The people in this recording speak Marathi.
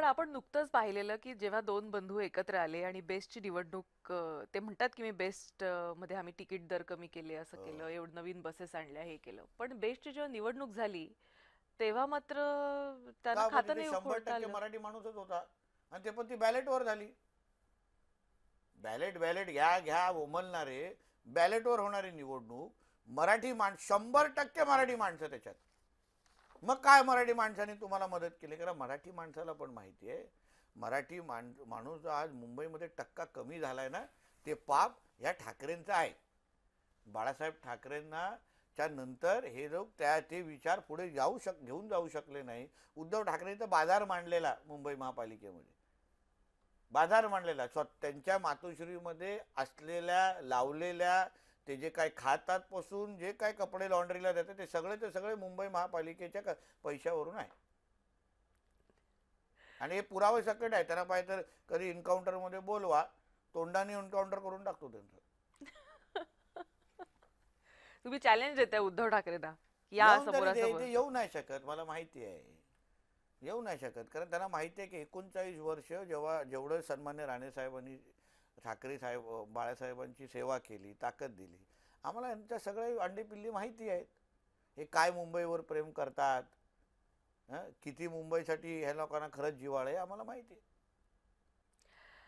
पण आपण नुकतंच पाहिलेलं की जेव्हा दोन बंधू एकत्र आले आणि बेस्टची निवडणूक ते म्हणतात की मी बेस्ट मध्ये आम्ही तिकीट दर कमी केले, असं केलं, एवढं नवीन बसेस आणल्या, हे केलं. पण बेस्टची जेव्हा निवडणूक झाली तेव्हा मात्र त्यांना का बरं खाता तिथे नाही शंभर फोडता टक्के आलं. मराठी माणूसच होता आणि ते पण ती बॅलेटवर झाली. बॅलेट बॅलेट घ्या घ्या उमलणारे, बॅलेटवर होणारी निवडणूक, मराठी 100% मराठी माणसं त्याच्यात. मग काय मराठी माणसाने तुम्हाला मदत केली? कारण मराठी माणसाला पण माहिती आहे, मराठी माणूस आज मुंबईमध्ये टक्का कमी झालाय ना, ते पाप ह्या ठाकरेंचं आहे. बाळासाहेब ठाकरेंना च्या नंतर हे लोक ते विचार पुढे घेऊन जाऊ शकले नाही. उद्धव ठाकरेंचा बाजार मांडलेला मुंबई महापालिकेमध्ये, बाजार मांडलेला त्यांच्या मातोश्रीमध्ये असलेल्या लावलेल्या, ते जे काय खातात पासून जे काय कपडे लॉन्ड्रीला देतात ते सगळे मुंबई महापालिकेच्या पैशावरून आहे. आणि हे पुरावे सकट आहे. त्यांना पाहिजे तर कधी एन्काउंटरमध्ये बोलवा, तोंडाने एन्काउंटर करून टाकतो त्यांचं. तुम्ही चॅलेंज देताय उद्धव ठाकरेंना, या येऊन तरी समोरासमोर. ते येऊ नाही शकत, मला माहिती आहे. येऊ नाही शकत कारण त्यांना माहिती आहे की 39 वर्ष जेवढं सन्मान्य राणेसाहेबांनी, ठाकरे साहेब, बाळासाहेबांची सेवा केली, ताकद दिली, आम्हाला यांच्या सगळे अंडीपिल्ली माहिती आहेत. हे काय मुंबईवर प्रेम करतात, किती मुंबईसाठी ह्या लोकांना खरंच जिव्हाळा आहे, आम्हाला माहिती आहे.